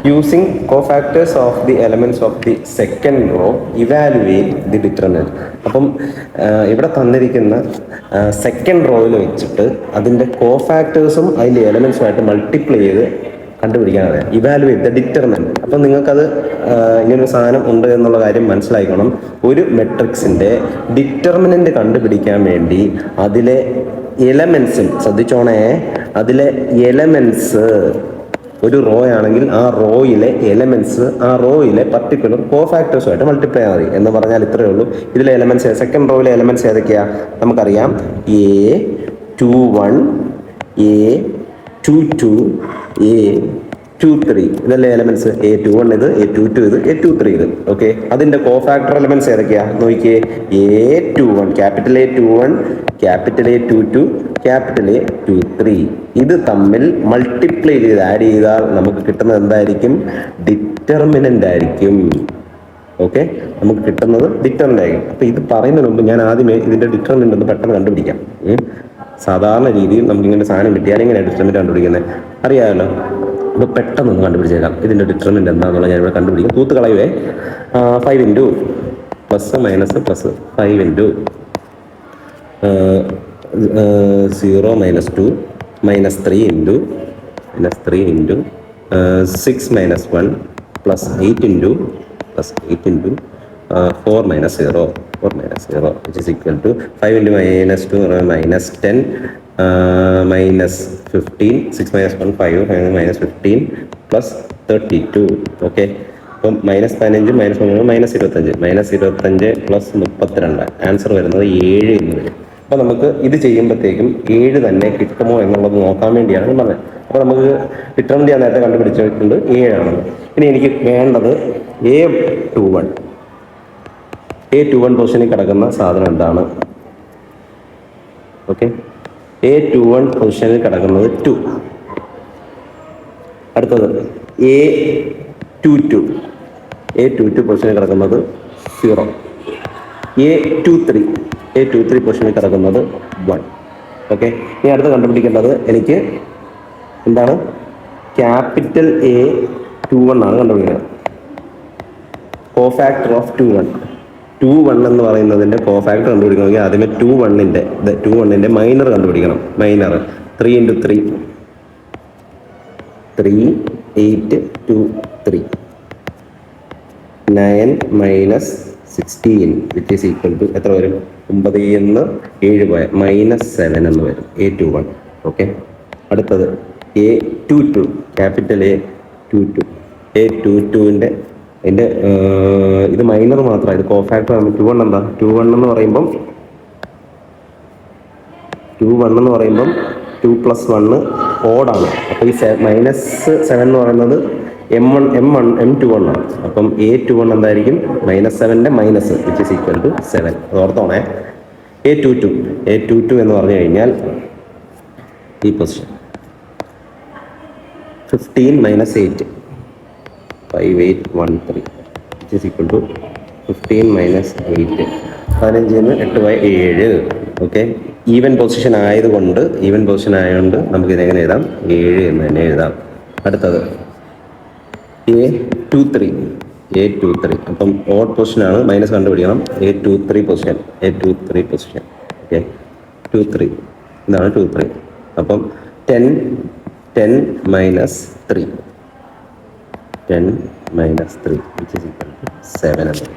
Using cofactors of the elements of the second row, evaluate the determinant. അപ്പം ഇവിടെ തന്നിരിക്കുന്ന second റോയിൽ വെച്ചിട്ട് അതിൻ്റെ കോഫാക്ടേഴ്സും അതിൻ്റെ എലമെൻസുമായിട്ട് മൾട്ടിപ്ലൈ ചെയ്ത് കണ്ടുപിടിക്കാനാണ് ഇവാലുവേറ്റ് ദ ഡിറ്റർമിനന്റ്. അപ്പം നിങ്ങൾക്കത് ഇങ്ങനൊരു സാധനം ഉണ്ട് എന്നുള്ള കാര്യം മനസ്സിലാക്കണം. ഒരു മെട്രിക്സിൻ്റെ ഡിറ്റർമിനന്റ് കണ്ടുപിടിക്കാൻ വേണ്ടി അതിലെ എലമെൻസും ശ്രദ്ധിച്ചോണേ, അതിലെ എലമെൻസ് ഒരു റോ ആണെങ്കിൽ ആ റോയിലെ എലമെന്റ്സ് ആ റോയിലെ പർട്ടിക്കുലർ കോഫാക്ടേഴ്സുമായിട്ട് മൾട്ടിപ്ലൈ മതി എന്ന് പറഞ്ഞാൽ ഇത്രയേ ഉള്ളൂ. ഇതിലെ എലമെന്റ്സ് സെക്കൻഡ് റോയിലെ എലമെന്റ്സ് ഏതൊക്കെയാ നമുക്കറിയാം. A21, A22, A23 ഇതല്ലേ എലമെന്റ്സ്. A21 ഇത്, A22 ഇത്, A23 ഇത്. ഓക്കെ, അതിന്റെ കോഫാക്ടർ എലമെന്റ്സ് ഏതൊക്കെയാ നോക്കിയേ. A21, capital A21, capital A22, capital A23 ഇത് തമ്മിൽ മൾട്ടിപ്ലൈ ചെയ്ത് ആഡ് ചെയ്താൽ നമുക്ക് കിട്ടുന്നത് എന്തായിരിക്കും? ഡിറ്റർമിനന്റ് ആയിരിക്കും. ഓക്കെ, നമുക്ക് കിട്ടുന്നത് ഡിറ്റർമിനന്റ് ആയിരിക്കും. അപ്പൊ ഇത് പറയുന്നതിന് മുമ്പ് ഞാൻ ആദ്യമേ ഇതിന്റെ ഡിറ്റർമിനന്റ് ഒന്ന് പെട്ടെന്ന് കണ്ടുപിടിക്കാം. സാധാരണ രീതിയിൽ നമുക്ക് ഇങ്ങനെ സാധനം കിട്ടിയാൽ എങ്ങനെയാണ് ഡിറ്റർമിനന്റ് കണ്ടുപിടിക്കുന്നത് അറിയാമല്ലോ. അപ്പോൾ പെട്ടെന്നൊന്ന് കണ്ടുപിടിച്ചേക്കാം ഇതിന്റെ ഡിറ്റർമിനന്റ് എന്താണെന്നുള്ള ഞാൻ ഇവിടെ കണ്ടുപിടിക്കും. തൂത്ത് കളയുവേ. 5 into plus minus plus 5 into 0 minus 2 minus 3 into 6 minus 1 plus 8 into 4 minus 0 which is equal to 5 into minus 2 minus 10 minus 15, 6 minus 1 5 minus 15 plus 32. Okay, അപ്പം -15 -25 പ്ലസ് 32 ആൻസർ വരുന്നത് 7 എന്ന് വരും. അപ്പോൾ നമുക്ക് ഇത് ചെയ്യുമ്പോഴത്തേക്കും 7 തന്നെ കിട്ടുമോ എന്നുള്ളത് നോക്കാൻ വേണ്ടിയാണ് പറഞ്ഞത്. അപ്പോൾ നമുക്ക് ഡിറ്റർമിനന്റ് ഞാൻ നേരത്തെ കണ്ടുപിടിച്ചിട്ടുണ്ട് 7 ആണെന്ന്. ഇനി എനിക്ക് വേണ്ടത് A21 പൊസിഷനിൽ കിടക്കുന്ന സാധനം എന്താണ്? ഓക്കെ, A21 പൊസിഷനിൽ കിടക്കുന്നത് 2. അടുത്തത് A22 പൊസിഷനിൽ കിടക്കുന്നത് 0. A23 പൊസിഷനിൽ കിടക്കുന്നത് 1. ഓക്കെ, ഇനി അടുത്ത് കണ്ടുപിടിക്കേണ്ടത് എനിക്ക് എന്താണ്? ക്യാപിറ്റൽ A21 ആണ് കണ്ടുപിടിക്കുന്നത്. കോഫാക്ടർ ഓഫ് 21 എന്ന് പറയുന്നതിൻ്റെ കോഫാക്ടർ കണ്ടുപിടിക്കണമെങ്കിൽ ആദ്യമേ 21ൻ്റെ മൈനർ കണ്ടുപിടിക്കണം. Minor 3 into 3 8 2 3 9 minus 16 which is equal to എത്ര വരും? 9 എന്ന് 7 പോയ -7 എന്ന് വരും A21. ഓക്കെ, അടുത്തത് A22 ക്യാപിറ്റൽ A22ൻ്റെ അതിൻ്റെ ഇത് മൈനർ മാത്രമാണ്. ഇത് കോഫാക്ടർ 21 എന്താ? 21 എന്ന് പറയുമ്പം 2 പ്ലസ് 1 ഓഡാണ്. അപ്പോൾ ഈ -7 എന്ന് പറയുന്നത് M21 ആണ്. അപ്പം A21 എന്തായിരിക്കും? -7ൻ്റെ minus which is equal to 7. ഓർത്തോണേ. A22 എന്ന് പറഞ്ഞു കഴിഞ്ഞാൽ ഈ position 15 minus 8 5813 which is equal to 15 minus 8 15 8/7. Okay, even position ആയതുകൊണ്ട് നമുക്ക് ഇതെങ്ങനെ എഴുതാം? 7 എന്ന് തന്നെ എഴുതാം. അടുത്തത് A23 അപ്പം ഓഡ് പൊസിഷനാണ്, മൈനസ് കണ്ടുപിടിക്കണം. A23 പൊസിഷൻ ഓക്കെ, 23 ഇതാണ് 23. അപ്പം 10 minus 3 which is equal to 7 എന്ന്.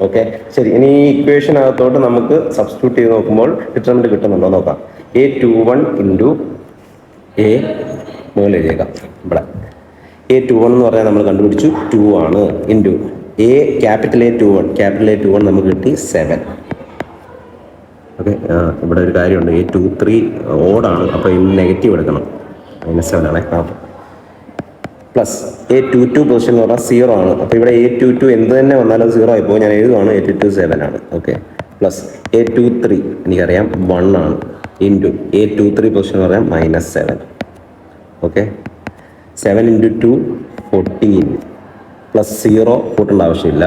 ഓക്കെ, ശരി. ഇനി ഈ ഇക്വേഷനകത്തോട്ട് നമുക്ക് സബ്സ്റ്റിറ്റ്യൂട്ട് ചെയ്ത് നോക്കുമ്പോൾ ഡിറ്റർമിനന്റ് കിട്ടുന്നുണ്ടോ നോക്കാം. A21 ഇൻറ്റു മുകളിൽ എഴുതിയേക്കാം. ഇവിടെ A21 എന്ന് പറഞ്ഞാൽ നമ്മൾ കണ്ടുപിടിച്ചു 2 ആണ്. ഇൻറ്റു ക്യാപിറ്റൽ A21 നമുക്ക് കിട്ടി 7. ഓക്കെ, ഇവിടെ ഒരു കാര്യമുണ്ട്. A23 ഓടാണ്, അപ്പോൾ ഇന്ന് നെഗറ്റീവ് എടുക്കണം. -7 ആണേ. പ്ലസ് A22 പൊസിഷൻ എന്ന് പറഞ്ഞാൽ 0 ആണ്. അപ്പോൾ ഇവിടെ A22 എന്ത് തന്നെ വന്നാലും 0 ആയിപ്പോൾ ഞാൻ എഴുതുവാണ്. A22 7 ആണ്. ഓക്കെ, പ്ലസ് A23 എനിക്കറിയാം 1 ആണ്. ഇൻറ്റു A23 പൊസിഷൻ എന്ന് പറയാം -7. ഓക്കെ, 7 ഇൻറ്റു 2 14 പ്ലസ് 0 കൂട്ടേണ്ട ആവശ്യമില്ല.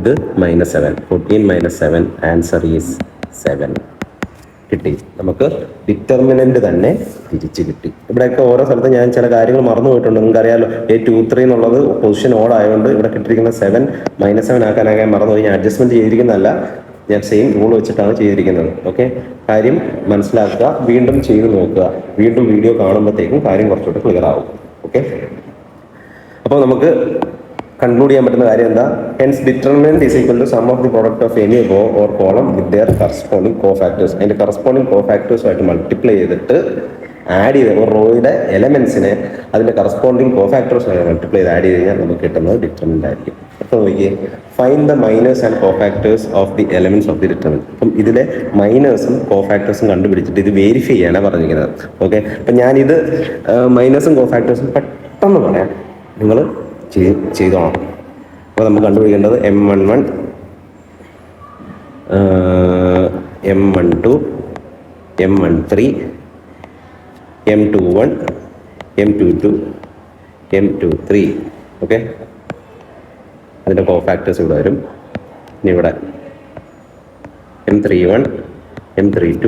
ഇത് -7 14 - 7 ആൻസർ ഈസ് 7. കിട്ടി. നമുക്ക് ഡിറ്റർമിനന്റ് തന്നെ തിരിച്ച് കിട്ടി. ഇവിടെയൊക്കെ ഓരോ സ്ഥലത്ത് ഞാൻ ചില കാര്യങ്ങൾ മറന്നു പോയിട്ടുണ്ട്. നിങ്ങൾക്ക് അറിയാലോ, A23 എന്നുള്ളത് പൊസിഷൻ ഓഡ് ആയതുകൊണ്ട് ഇവിടെ കിട്ടിയിരിക്കുന്ന 7 -7 ആക്കാനാകാൻ മറന്നുപോയി. ഞാൻ അഡ്ജസ്റ്റ്മെന്റ് ചെയ്തിരിക്കുന്നതല്ല, ഞാൻ സെയിം റൂൾ വെച്ചിട്ടാണ് ചെയ്തിരിക്കുന്നത്. ഓക്കെ, കാര്യം മനസ്സിലാക്കുക, വീണ്ടും ചെയ്ത് നോക്കുക, വീണ്ടും വീഡിയോ കാണുമ്പോഴത്തേക്കും കാര്യം കുറച്ചുകൂടി ക്ലിയർ ആവും. ഓക്കെ, അപ്പോൾ നമുക്ക് കൺക്ലൂഡ് ചെയ്യാൻ പറ്റുന്ന കാര്യം എന്താ? Hence determinant is equal to sum of the product of any row or column with their corresponding cofactors. അതിന്റെ കറസ്പോണ്ടിങ് കോഫാക്ടേഴ്സുമായിട്ട് മൾട്ടിപ്ലൈ ചെയ്തിട്ട് ആഡ് ചെയ്ത് ഒരു റോയുടെ എലമെന്റ്സിനെ അതിന്റെ കറസ്പോണ്ടിങ് കോഫാക്ടേഴ്സുമായിട്ട് മൾട്ടിപ്ലൈ ചെയ്ത് ആഡ് ചെയ്ത് കഴിഞ്ഞാൽ നമുക്ക് കിട്ടുന്നത് ഡിറ്റർമിനന്റ് ആയിരിക്കും. അപ്പോൾ നോക്കിയേ, find the minors and cofactors of the elements of the determinant. അപ്പം ഇതിലെ മൈനേഴ്സും കോഫാക്ടേഴ്സും കണ്ടുപിടിച്ചിട്ട് ഇത് വെരിഫൈ ചെയ്യാനാണ് പറഞ്ഞിരിക്കുന്നത്. ഓക്കെ, അപ്പം ഞാനിത് മൈനേഴ്സും കോഫാക്ടേഴ്സും പെട്ടെന്ന് പറയാം, നിങ്ങൾ ചെയ്തോണം. അപ്പോൾ നമുക്ക് കണ്ടുപിടിക്കേണ്ടത് M11, M12, M13, M21, M22, M23. Okay, അതിൻ്റെ കോഫാക്ടേഴ്സ് ഇവിടെ വരും. ഇനി ഇവിടെ M31, M32,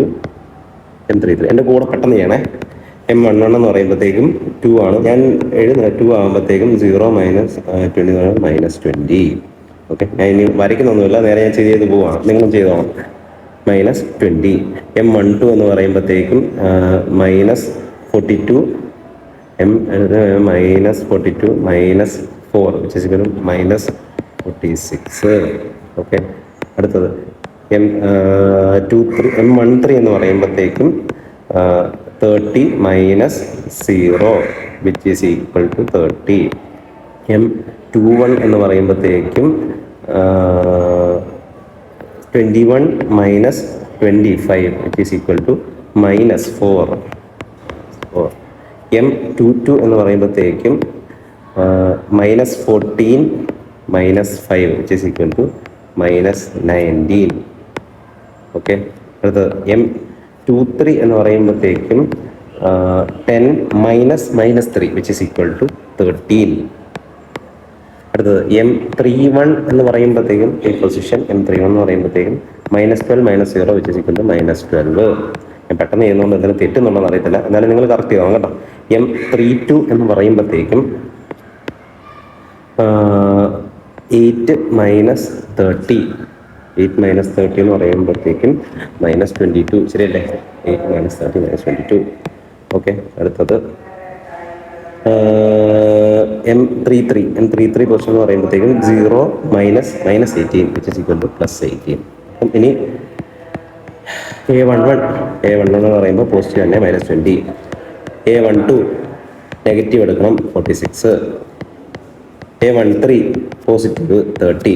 M33. എൻ്റെ കൂടെ പെട്ടെന്ന് ചെയ്യണേ. M11 എന്ന് പറയുമ്പോഴത്തേക്കും 2 ആണ്, ഞാൻ എഴുതുന്നത് 2 ആകുമ്പോഴത്തേക്കും 0 - 20. ഓക്കെ, ഞാൻ ഇനി വരയ്ക്കുന്നൊന്നുമില്ല, നേരെ ഞാൻ ചെയ്ത് പോവാണ്, നിങ്ങളും ചെയ്തോണം. -20. M12 എന്ന് പറയുമ്പോഴത്തേക്കും -42, -42 -4 which is -46. ഓക്കെ, അടുത്തത് M13 എന്ന് പറയുമ്പോഴത്തേക്കും 30 - 0 which is equal to 30. M21 എന്ന് പറയുമ്പോഴത്തേക്കും 21 - 25 which is equal to -4. M22 എന്ന് പറയുമ്പോഴത്തേക്കും -14 - 5 which is equal to -19. Okay, അടുത്തത് M23 എന്ന് പറയുമ്പോഴത്തേക്കും 10 - -3 which is equal to 13. അടുത്തത് M31 എന്ന് പറയുമ്പോഴത്തേക്കും ഈ പൊസിഷൻ M31 എന്ന് പറയുമ്പോഴത്തേക്കും -12 - 0 which is equal to -12. ഞാൻ പെട്ടെന്ന് ചെയ്യുന്നതുകൊണ്ട് എന്തെങ്കിലും തെറ്റുന്നുണ്ടെന്ന് അറിയത്തില്ല, എന്നാലും നിങ്ങൾ കറക്റ്റ് ചെയ്യണം കേട്ടോ. M32 എന്ന് പറയുമ്പോഴത്തേക്കും 8 - 30. 8 - 30 എന്ന് പറയുമ്പോഴത്തേക്കും -22. ശരിയല്ലേ? 8 - 30 -22. ഓക്കെ, അടുത്തത് M33 പൊസിഷൻ എന്ന് പറയുമ്പോഴത്തേക്കും 0 - -18 which is equal to +18. അപ്പം ഇനി A11 എന്ന് പറയുമ്പോൾ പോസിറ്റീവ് തന്നെ -20. A12 നെഗറ്റീവ് എടുക്കണം 46. A13 positive 30.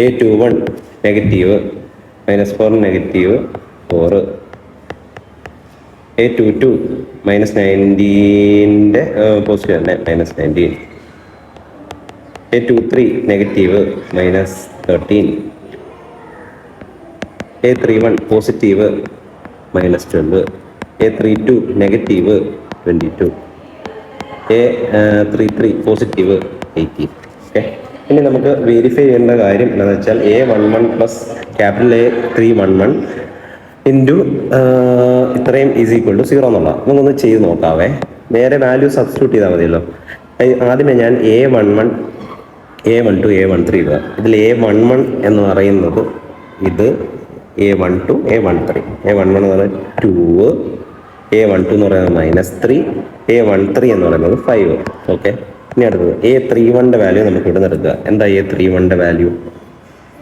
A21 negative -4 negative 4. A22 -19ൻ്റെ പോസിറ്റീവ് തന്നെ -19. A23 negative -13. A31 positive -12. A32 negative 22. A33 positive 18. Okay, ഇനി നമുക്ക് വെരിഫൈ ചെയ്യേണ്ട കാര്യം എന്താണെന്ന് വെച്ചാൽ A11 പ്ലസ് A311 ഇൻറ്റു ഇത്രയും ഈസ് ഈക്വൽ ടു 0 എന്നുള്ള നമുക്കൊന്ന് ചെയ്ത് നോക്കാവേ. നേരെ വാല്യൂ സബ്സ്റ്റിറ്റ്യൂട്ട് ചെയ്താൽ മതിയല്ലോ. ആദ്യമേ ഞാൻ A11, A12, A13 ഇടുക. ഇതിൽ A11 എന്ന് പറയുന്നത് ഇത്, A12, A13. A11 എന്ന് പറയുന്നത് 2, A12 എന്ന് പറയുന്നത് -3, A13 എന്ന് പറയുന്നത് 5. ഓക്കെ, ഇനി അടുത്തത് A31ൻ്റെ വാല്യൂ നമുക്ക് ഇവിടെ നിന്ന് എടുക്കുക. എന്താ A31ൻ്റെ വാല്യൂ?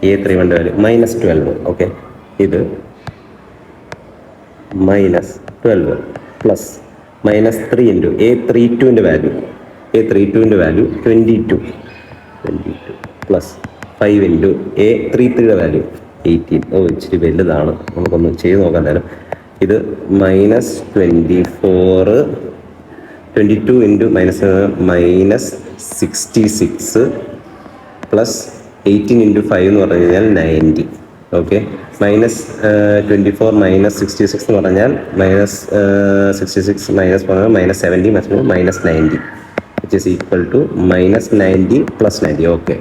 A31ൻ്റെ വാല്യൂ -12. ഓക്കെ, ഇത് -12 പ്ലസ് -3 ഇൻറ്റു A32ൻ്റെ വാല്യൂ. A32ൻ്റെ വാല്യൂ 22 പ്ലസ് 5 ഇൻറ്റു A33യുടെ വാല്യൂ 18. ഓ, ഇച്ചിരി വലുതാണ്, നമുക്കൊന്ന് ചെയ്ത് നോക്കാൻ നേരം. ഇത് -24, 22 ഇൻറ്റു -66 പ്ലസ് 18 ഇൻറ്റു 5 എന്ന് പറഞ്ഞു കഴിഞ്ഞാൽ 90. ഓക്കെ, -24 -66 എന്ന് പറഞ്ഞാൽ -66 -70 -90 which is equal to -90 + 90. Okay,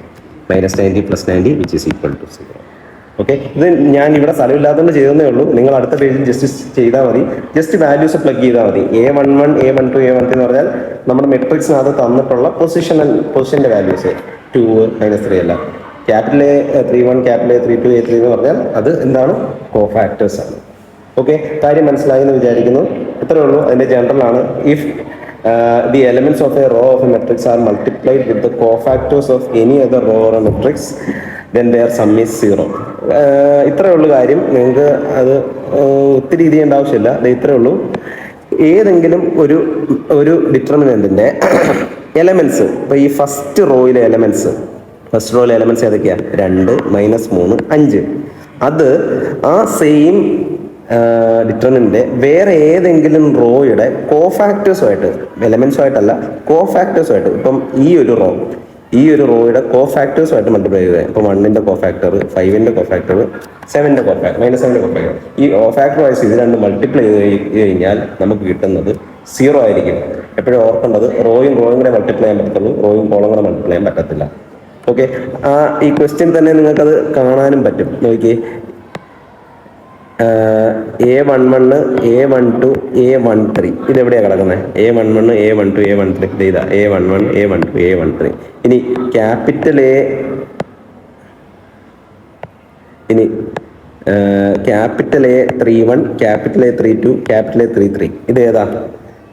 -90 + 90 which is equal to 0. Okay, ഇത് ഞാൻ ഇവിടെ സ്ഥലമില്ലാത്തതുകൊണ്ട് ചെയ്തതേ ഉള്ളൂ. നിങ്ങൾ അടുത്ത പേജിൽ ജസ്റ്റ് ചെയ്താൽ മതി. ജസ്റ്റ് വാല്യൂസ് പ്ലഗ് ചെയ്താൽ മതി. A11, A12, A13 എന്ന് പറഞ്ഞാൽ നമ്മുടെ മെട്രിക്സിനകത്ത് തന്നിട്ടുള്ള പൊസിഷന്റെ വാല്യൂസ് 2, -3 അല്ല. Capital A31, capital A32, A3 എന്ന് പറഞ്ഞാൽ അത് എന്താണ്? കോഫാക്ടേഴ്സ് ആണ്. ഓക്കെ, കാര്യം മനസ്സിലായി എന്ന് വിചാരിക്കുന്നു. ഇത്രയേ ഉള്ളൂ, അതിന്റെ ജനറൽ ആണ്. If the elements of a row of a matrix are multiplied with the cofactors of any other row or a matrix, then their sum is 0. ഇത്രയേ ഉള്ളൂ കാര്യം. നിങ്ങൾക്ക് അത് ഒത്തിരി ഇത് ചെയ്യേണ്ട ആവശ്യമില്ല. ഇത്രയേ ഉള്ളൂ. ഏതെങ്കിലും ഒരു ഡിറ്റർമിനന്റിന്റെ എലമെന്റ്സ്, ഇപ്പൊ ഈ ഫസ്റ്റ് റോയിലെ എലമെന്റ്സ് ഏതൊക്കെയാണ്? 2, -3, 5. അത് ആ സെയിം ഡിറ്റർമിനന്റ് വേറെ ഏതെങ്കിലും റോയുടെ കോഫാക്ടേഴ്സുമായിട്ട്, എലമെന്റ്സുമായിട്ടല്ല, കോഫാക്ടേഴ്സുമായിട്ട്, ഇപ്പം ഈ ഒരു റോയുടെ കോഫാക്ടേഴ്സുമായിട്ട് മൾട്ടിപ്ലൈ ചെയ്യുക. ഇപ്പം 1ന്റെ കോഫാക്ടർ, 5ന്റെ കോഫാക്ടർ, 7ന്റെ കോഫാക്ടർ, -7ന്റെ കോഫാക്ടർ, ഈ കോഫാക്ടർ വൈസ് ഇത് രണ്ട് മൾട്ടിപ്ലൈ ചെയ്ത് കഴിഞ്ഞാൽ നമുക്ക് കിട്ടുന്നത് 0 ആയിരിക്കും. എപ്പോഴും ഓർക്കേണ്ടത്, റോയും കൂടെ മൾട്ടിപ്ലൈ ചെയ്യാൻ പറ്റത്തുള്ളൂ, റോയും കോളം കൂടെ മൾട്ടിപ്ലൈ ചെയ്യാൻ പറ്റത്തില്ല. ഓക്കെ, ഈ ക്വസ്റ്റ്യൻ തന്നെ നിങ്ങൾക്കത് കാണാനും പറ്റും. നോക്കിയേ, A11, A12, A13 ഇതെവിടെയാണ് കിടക്കുന്നത്? A11, A12, A13 ഇതാ A11, A12, A13. ഇനി capital A31, capital A32, capital A33 ഇതേതാ?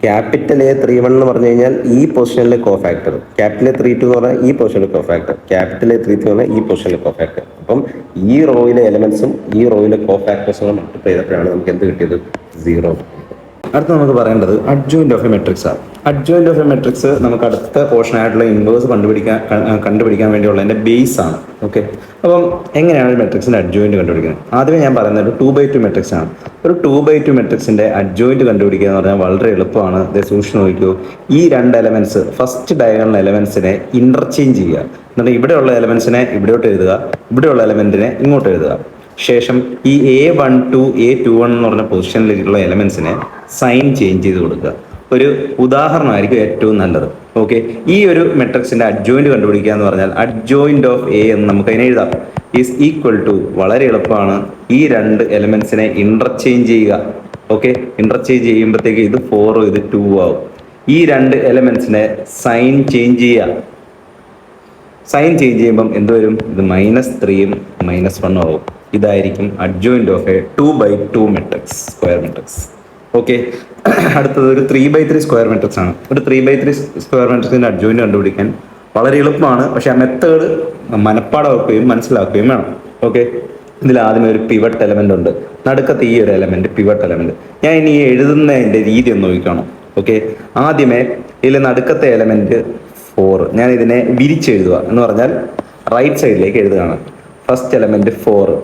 ക്യാപിറ്റൽ A31 എന്ന് പറഞ്ഞു കഴിഞ്ഞാൽ ഈ പൊസിഷനിലെ കോഫാക്ടർ, ക്യാപിറ്റൽ A32 എന്ന് പറഞ്ഞാൽ ഈ പൊസിഷനിലെ കോഫാക്ടർ, ക്യാപിറ്റൽ A33 എന്ന് പറഞ്ഞാൽ ഈ പൊസിഷനിലെ കോഫാക്ടർ. അപ്പം ഈ റോയിലെ എലമെന്റ്സും ഈ റോയിലെ കോഫാക്ടേഴ്സും മൾട്ടിപ്ലൈ ചെയ്തപ്പോഴാണ് നമുക്ക് എന്ത് കിട്ടിയത്? 0. അടുത്ത നമുക്ക് പറയേണ്ടത് അഡ്ജോയിന്റ് ഓഫ് എ മെട്രിക്സ് ആണ്. അഡ്ജോയിന്റ് ഓഫ് എ മെട്രിക്സ് നമുക്ക് അടുത്ത പോർഷൻ ആയിട്ടുള്ള ഇൻവേഴ്സ് കണ്ടുപിടിക്കാൻ വേണ്ടിയുള്ളതിന്റെ ബേസ് ആണ്. ഓക്കെ, അപ്പം എങ്ങനെയാണ് ഒരു മെട്രിക്സിന്റെ അഡ്ജോയിന്റ് കണ്ടുപിടിക്കുന്നത്? ആദ്യമേ ഞാൻ പറയുന്നത് ഒരു 2x2 മെട്രിക്സ് ആണ്. ഒരു 2x2 മെട്രിക്സിന്റെ അഡ്ജോയിന്റ് കണ്ടുപിടിക്കുക എന്ന് പറഞ്ഞാൽ വളരെ എളുപ്പമാണ്. സൂക്ഷിച്ച് നോക്കിക്കോ, ഈ രണ്ട് എലമെന്റ്സ്, ഫസ്റ്റ് ഡയഗണൽ എലമെന്റ്സിനെ ഇന്റർചേഞ്ച് ചെയ്യുക. എന്നിട്ട് ഇവിടെയുള്ള എലമെന്റ്സിനെ ഇവിടോട്ട് എഴുതുക, ഇവിടെയുള്ള എലമെന്റിനെ ഇങ്ങോട്ട് എഴുതുക. ശേഷം ഈ A12, A21 എന്ന് പറഞ്ഞ പൊസിഷനിലുള്ള എലമെന്റ്സിനെ സൈൻ ചേഞ്ച് ചെയ്ത് കൊടുക്കുക. ഒരു ഉദാഹരണമായിരിക്കും ഏറ്റവും നല്ലത്. ഓക്കെ, ഈ ഒരു മെട്രിക്സിന്റെ അഡ്ജോയിന്റ് കണ്ടുപിടിക്കുക എന്ന് പറഞ്ഞാൽ അഡ്ജോയിന്റ് ഓഫ് എ എന്ന് നമുക്ക് അതിനെ എഴുതാം. ഈസ് ഈക്വൽ ടു, വളരെ എളുപ്പമാണ്, ഈ രണ്ട് എലമെന്റ്സിനെ ഇന്റർചേഞ്ച് ചെയ്യുക. ഓക്കെ, ഇന്റർചേഞ്ച് ചെയ്യുമ്പോഴത്തേക്ക് ഇത് 4, ഇത് 2 ആവും. ഈ രണ്ട് എലമെന്റ്സിനെ സൈൻ ചേഞ്ച് ചെയ്യുക. സൈൻ ചേഞ്ച് ചെയ്യുമ്പം എന്ത് വരും? ഇത് -3ഉം -1 ആവും. ഇതായിരിക്കും adjoint of A 2x2 matrix, square matrix. Okay, അടുത്തത് ഒരു 3x3 സ്ക്വയർ മെട്രിക്സ് ആണ്. ഒരു 3x3 സ്ക്വയർ മെട്രിക്സിന്റെ അഡ്ജോയിന്റ് കണ്ടുപിടിക്കാൻ വളരെ എളുപ്പമാണ്. പക്ഷെ ആ മെത്തേഡ് മനഃപ്പാടമാക്കുകയും മനസ്സിലാക്കുകയും വേണം. ഓക്കെ, ഇതിൽ ആദ്യമേ ഒരു പിവട്ട് എലമെന്റ് ഉണ്ട്, നടുക്കത്തെ ഈ ഒരു എലമെന്റ് പിവട്ട് എലമെന്റ്. ഞാൻ ഇനി എഴുതുന്നതിന്റെ രീതി ഒന്ന് നോക്കണം. ഓക്കെ, ആദ്യമേ ഇതിൽ നടുക്കത്തെ എലമെന്റ് 4, ഞാൻ ഇതിനെ വിരിച്ചെഴുതുക എന്ന് പറഞ്ഞാൽ റൈറ്റ് സൈഡിലേക്ക് എഴുതുകയാണ്. ഫസ്റ്റ് എലമെന്റ് 4,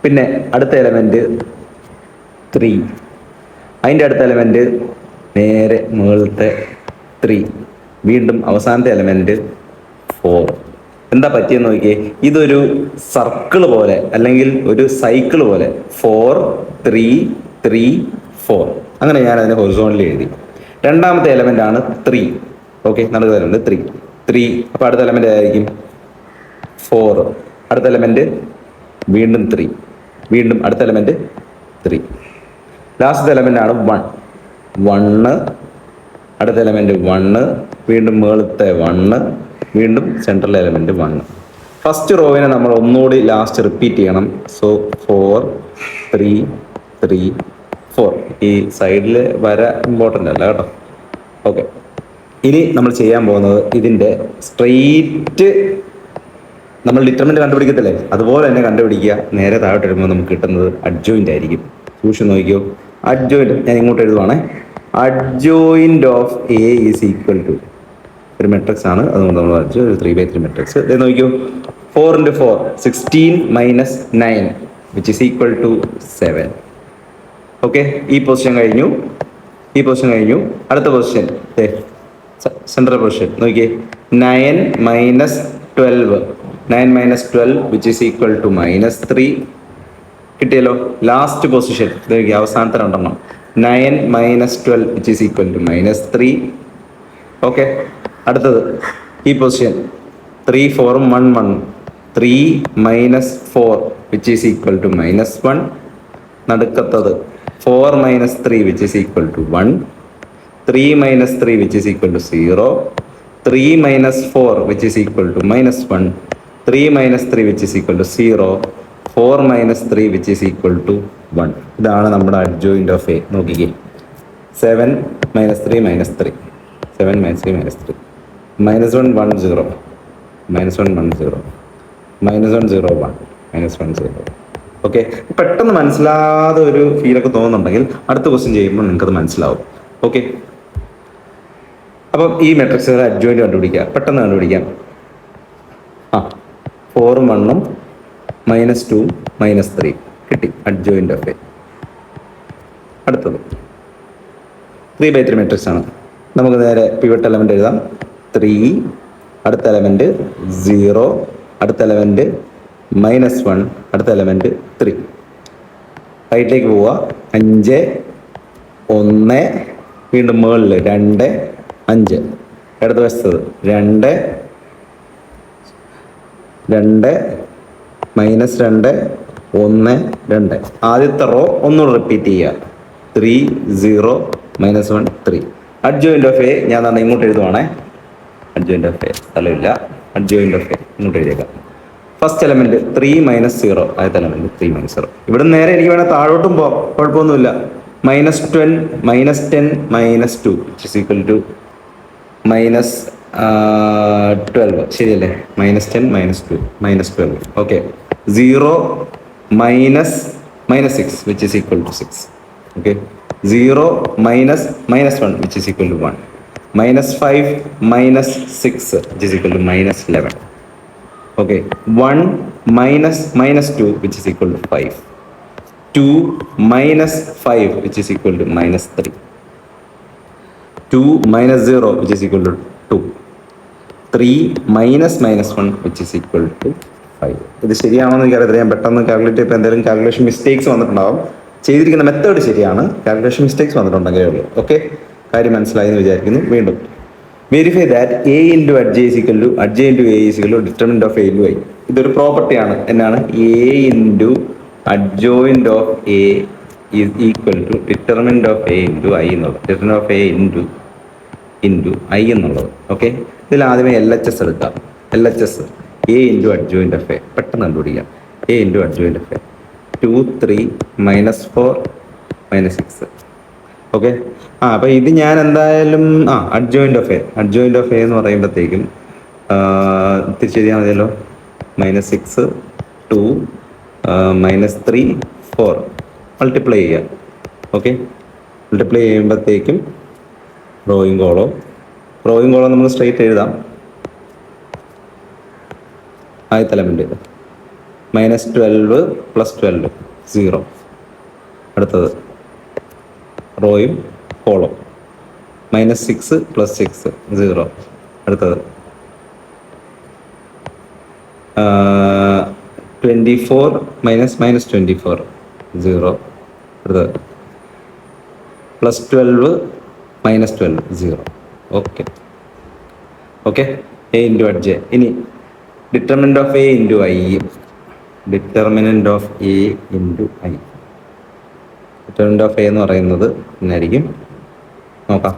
പിന്നെ അടുത്ത എലമെന്റ് 3, അതിൻ്റെ അടുത്ത എലമെന്റ് നേരെ മുകളിലത്തെ 3, വീണ്ടും അവസാനത്തെ എലമെന്റ് 4. എന്താ പറ്റിയെന്ന് നോക്കിയേ, ഇതൊരു സർക്കിൾ പോലെ അല്ലെങ്കിൽ ഒരു സൈക്കിൾ പോലെ 4, 3, 3, 4 അങ്ങനെ ഞാൻ അതിനെ ഹൊറിസോണ്ടലി എഴുതി. രണ്ടാമത്തെ എലമെന്റ് ആണ് 3. ഓക്കെ, നടുത്ത എലമെന്റ് 3. അപ്പൊ അടുത്ത എലമെന്റ് ആയിരിക്കും 4, അടുത്ത എലമെന്റ് വീണ്ടും 3, വീണ്ടും അടുത്ത എലമെന്റ് 3. ലാസ്റ്റ് എലമെന്റ് ആണ് 1, അടുത്ത എലമെന്റ് 1, വീണ്ടും മുകളിലത്തെ 1, വീണ്ടും സെൻട്രൽ എലമെന്റ് 1. ഫസ്റ്റ് റോവിനെ നമ്മൾ ഒന്നുകൂടി ലാസ്റ്റ് റിപ്പീറ്റ് ചെയ്യണം. സോ 4, 3, 3, 4. ഈ സൈഡിൽ വര ഇമ്പോർട്ടൻ്റ് അല്ല കേട്ടോ. ഓക്കെ, ഇനി നമ്മൾ ചെയ്യാൻ പോകുന്നത് ഇതിന്റെ സ്ട്രെയിറ്റ് നമ്മൾ ഡിറ്റർമിനന്റ് കണ്ടുപിടിക്കത്തില്ലേ, അതുപോലെ തന്നെ കണ്ടുപിടിക്കുക. നേരെ താഴോട്ട് വരുമ്പോൾ നമുക്ക് കിട്ടുന്നത് അഡ്ജോയിന്റ് ആയിരിക്കും. സൂക്ഷിച്ച് നോക്കിയോ, അഡ്ജോയിന്റ് ഞാൻ ഇങ്ങോട്ട് എഴുതുവാണേ. Adjoint of A is equal to ഒരു മെട്രിക്സ് ആണ്, അതുകൊണ്ട് നമ്മൾ വരച്ചു ഒരു 3x3 മെട്രിക്സ്. ഇത് നോക്കിയോ, 4 × 4 16 - 9 which is equal to 7. Okay, ഈ പൊസിഷൻ കഴിഞ്ഞു. അടുത്ത പൊസിഷൻ സെൻട്രൽ പൊസിഷൻ നോക്കിയേ, 9 - 12 വിച്ച് ഈസ് ഈക്വൽ ടു -3 കിട്ടിയല്ലോ. ലാസ്റ്റ് പൊസിഷൻ അവസാനത്തെ രണ്ടെണ്ണം 9 - 12 which is equal to -3. Okay, അടുത്തത് ഈ position 3, 4, 1, 1. 3 - 4 which is equal to -1. നടുക്കത്തത് 4 - 3 which is equal to 1. 3 - 3 which is equal to 0. 3 - 4 which is equal to -1. 3 - 3 which is equal to 0. 4 - 3 which is equal to 1. ഇതാണ് നമ്മുടെ adjoint of A. നോക്കിക്കേ, 7 - 3 - 3, 7 - 3 - 3, -1 1 0, -1 1 0, -1 0 1, -1 0. Okay, പെട്ടെന്ന് മനസ്സിലാതെ ഒരു ഫീലൊക്കെ തോന്നുന്നുണ്ടെങ്കിൽ അടുത്ത ക്വസ്റ്റ്യൻ ചെയ്യുമ്പോൾ നിങ്ങൾക്കത് മനസ്സിലാവും. ഓക്കെ, അപ്പം ഈ മെട്രിക്സുകൾ അഡ്ജോയിന്റ് കണ്ടുപിടിക്കുക, പെട്ടെന്ന് കണ്ടുപിടിക്കാം. 4 1 -2 -3 കിട്ടി, അഡ്ജോയിന്റ് ഓഫ് എ. അടുത്തത് 3/3 മെട്രിക്സ് ആണ്. നമുക്ക് നേരെ പിവറ്റ് എലമെന്റ് എഴുതാം. 3, അടുത്ത എലമെന്റ് 0, അടുത്ത എലമെന്റ് -1, അടുത്ത എലമെന്റ് 3. റൈറ്റിലേക്ക് പോവുക. 5 1, വീണ്ടും മുകളിൽ 2 5, ഇടത് വശത്തത് 2 2 -2 1 2. ആദ്യത്തെ റോ ഒന്നുകൂടെ റിപ്പീറ്റ് ചെയ്യുക. 3 0 -1 3. അഡ്ജോയിന്റ് ഓഫ് എ ഞാൻ തന്നെ ഇങ്ങോട്ട് എഴുതുവാണേ. അഡ്ജോയിന്റ് ഓഫ് എ സ്ഥലമില്ല. അഡ്ജോയിന്റ് ഓഫ് എ ഇങ്ങോട്ട് എഴുതിയേക്കാം. ഫസ്റ്റ് എലമെന്റ് 3 - 0, ആദ്യത്തെ എലമെന്റ് 3 - 0. ഇവിടെ നേരെ എനിക്ക് വേണേൽ താഴോട്ടും പോവാം, കുഴപ്പമൊന്നുമില്ല. -12 -10 -2 ഇസ് ഈക്വൽ ടു -12, ശരിയല്ലേ? -10 -2 -12. Okay, 0 -6 which is equal to 6. Okay, 0 -1 which is equal to 1. -5 -6 which is equal to -11. Okay, 1 -2 which is equal to 5. 2 -5 which is equal to -3. 2 -0 which is equal to 2. 3 -1 which is equal to 5. ഇത് ശരിയാണെന്ന് എനിക്കറിയത്തില്ല. ഞാൻ പെട്ടെന്ന് calculate ചെയ്തപ്പോൾ എന്തെങ്കിലും calculation mistakes വന്നിട്ടുണ്ടാവും. ചെയ്തിരിക്കുന്ന method ശരിയാണ്, കാൽക്കുലേഷൻ മിസ്റ്റേക്സ് വന്നിട്ടുണ്ടെങ്കിലേ ഉള്ളൂ. ഓക്കെ, കാര്യം മനസ്സിലായി എന്ന് വിചാരിക്കുന്നു. വീണ്ടും verify that A into adj is equal to adj into A is equal to determinant of A into I. ഇതൊരു പ്രോപ്പർട്ടിയാണ്. എന്നാണ്? A into adjoint of A is equal to determinant of A into I എന്നുള്ളത്. Determinant of A into I എന്നുള്ളത്. Okay, ഇതിൽ ആദ്യമേ L H S എടുക്കാം. L H S A into adjoint of A പെട്ടെന്ന് കണ്ടുപിടിക്കാം. A into adjoint of A 2 3 -4 -6. Okay, അപ്പം ഇത് ഞാൻ എന്തായാലും അഡ്ജോയിന്റ് ഓഫ് എ എന്ന് പറയുമ്പോഴത്തേക്കും തിരിച്ചെഴുതിയാൽ മതിയല്ലോ. -6 2 -3 4 മൾട്ടിപ്ലൈ ചെയ്യുക. ഓക്കെ, മൾട്ടിപ്ലൈ ചെയ്യുമ്പോഴത്തേക്കും റോയും കോളം നമ്മൾ സ്ട്രൈറ്റ് എഴുതാം. ആദ്യത്തെ എലമെന്റ് -12 + 12 0. അടുത്തത് റോയും കോളം -6 + 6 0. അടുത്തത് 24 -24 0. അടുത്തത് +12 -12 0. Okay, A into adj. ഇനി determinant of A into I. Determinant of A into I. Determinant of A എന്ന് പറയുന്നത് എന്നായിരിക്കും നോക്കാം.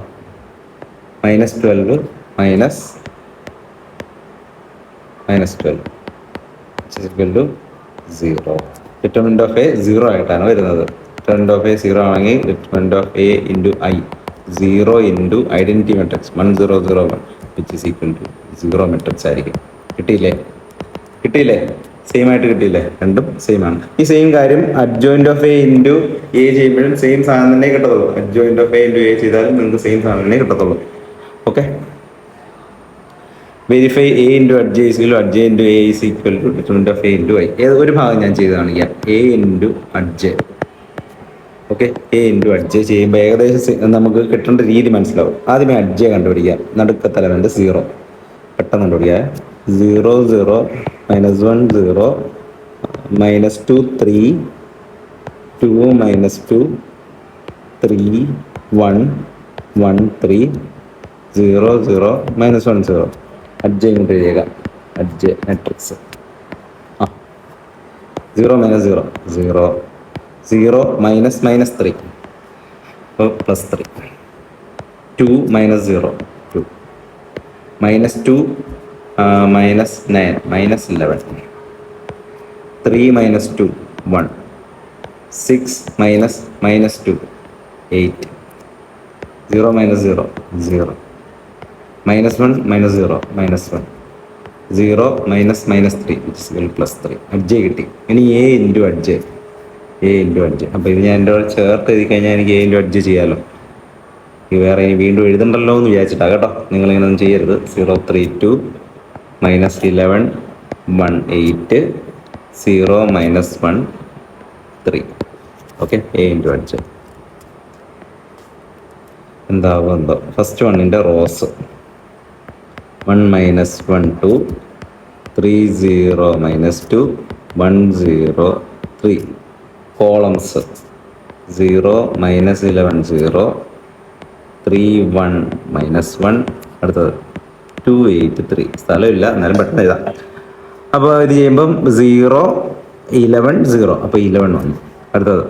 -12 -12 0. ഡിറ്റർമിനന്റ് ഓഫ് എ 0 ആയിട്ടാണ് വരുന്നത്. ഡിറ്റർമിനന്റ് ഓഫ് എ 0 ആണെങ്കിൽ determinant of A into I 0 into identity matrix 1 0 0 1 which is equal to 0 matrix ആയിരിക്കും. കിട്ടിയില്ലേ? Same ആയിട്ട് കിട്ടിയില്ലേ? രണ്ടും സെയിം ആണ്. ഈ സെയിം കാര്യം adjoint of A into A ചെയ്യുമ്പോഴും സെയിം സാധനം തന്നെ കിട്ടത്തുള്ളൂ. Adjoint of A into A ചെയ്താലും നിങ്ങൾക്ക് സെയിം സാധനം തന്നെ കിട്ടത്തുള്ളൂ. Okay, verify A into adj is equal to adj into A is equal to determinant of A into I. ഒരു ഭാഗം ഞാൻ ചെയ്ത് കാണിക്കാം. A into adj. Okay, A into adj ചെയ്യുമ്പോൾ ഏകദേശം നമുക്ക് കിട്ടേണ്ട രീതി മനസ്സിലാവും. ആദ്യമേ അഡ്ജെ കണ്ടുപിടിക്കാം. നടുക്കത്തെ എലമെന്റ് 0 പെട്ടെന്ന് കണ്ടുപിടിക്കാം. 0 0 -1 0 -2 3 2 -2 3 1 1 3 0 0 -1 0. അഡ്ജെ ഇങ്ങോട്ട് എഴുതിയേക്കാം. Adj matrix 0 minus 0, 0, 0 minus minus 3, അപ്പോൾ plus 3, 2 minus 0, 2, minus 2, minus 9, minus 11, 3 minus 2, 1, 6 minus minus 2, 8, 0 minus 0, 0, minus 1 minus 0, minus 1, 0 minus minus 3 which is equal to plus 3. Adj കിട്ടി. ഇനി A into adj, A into adj. അപ്പോൾ ഇത് ഞാൻ എൻ്റെ കൂടെ ചേർത്ത് എഴുതി കഴിഞ്ഞാൽ എനിക്ക് എ ഇൻറ്റു അഡ്ജ് ചെയ്യാമല്ലോ. ഈ വേറെ ഇനി വീണ്ടും എഴുതണ്ടല്ലോ എന്ന് വിചാരിച്ചിട്ടാണ് കേട്ടോ. നിങ്ങളിങ്ങനെ ഒന്നും ചെയ്യരുത്. 0 3 2 minus 11 1 8 0 minus 1 3. Okay, A into adj എന്താവും എന്തോ. ഫസ്റ്റ് വണ്ണിൻ്റെ rose 1 minus 1 2 3 0 minus 2 1 0 3. Columns 0 minus 11 0 3 1 minus 1. അടുത്തത് 2 8 3. സ്ഥലമില്ല, എന്നാലും പെട്ടെന്ന് എഴുതാം. അപ്പോൾ ഇത് ചെയ്യുമ്പം 0 11 0, അപ്പോൾ 11 വന്നു. അടുത്തത്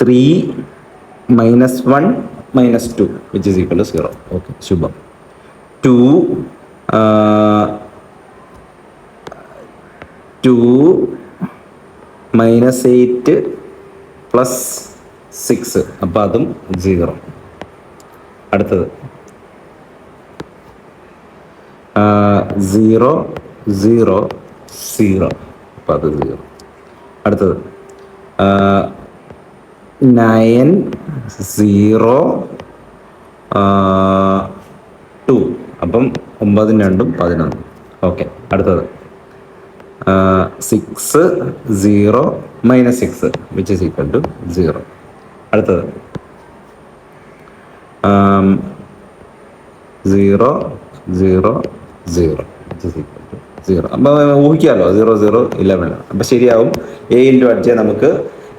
3 minus 1 minus 2 which is equal to 0. Okay, Shubham. 2 minus 8 plus 6, അപ്പോൾ അതും 0. അടുത്തത് 0 0 0, അപ്പോൾ അത് 0. അടുത്തത് 9 0 2, അപ്പം 9 2 11. ഓക്കെ, അടുത്തത് 6 0 minus 6 which is equal to 0. അടുത്തത് 0 0 0 which is equal to 0. അപ്പം ഊഹിക്കാമല്ലോ 0 0 11. അപ്പം ശരിയാവും. എ ഇൻറ്റു അഡ്ജ് നമുക്ക്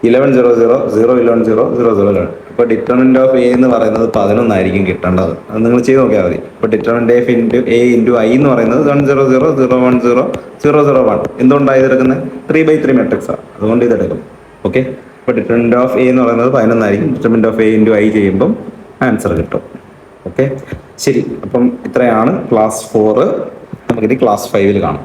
11 0 0 0 11 0 0 0 11. അപ്പോൾ ഡിറ്റർമിനന്റ് ഓഫ് എ എന്ന് പറയുന്നത് 11 ആയിരിക്കും കിട്ടേണ്ടത്. അത് നിങ്ങൾ ചെയ്ത് നോക്കിയാൽ മതി. ഇപ്പോൾ determinant of into A into I എന്ന് പറയുന്നത് 1 0 0 0 1 0 0 0 1. എന്തുകൊണ്ടാണ് ഇതെടുക്കുന്നത്? 3/3 മെട്രിക്സാണ്, അതുകൊണ്ട് ഇതെടുക്കും. ഓക്കെ, ഇപ്പോൾ ഡിറ്റർമിനന്റ് ഓഫ് എ എന്ന് പറയുന്നത് 11 ആയിരിക്കും. Determinant of A into I ചെയ്യുമ്പം ആൻസർ കിട്ടും. ഓക്കെ, ശരി. അപ്പം ഇത്രയാണ് ക്ലാസ് 4. നമുക്കിത് ക്ലാസ് 5 കാണാം.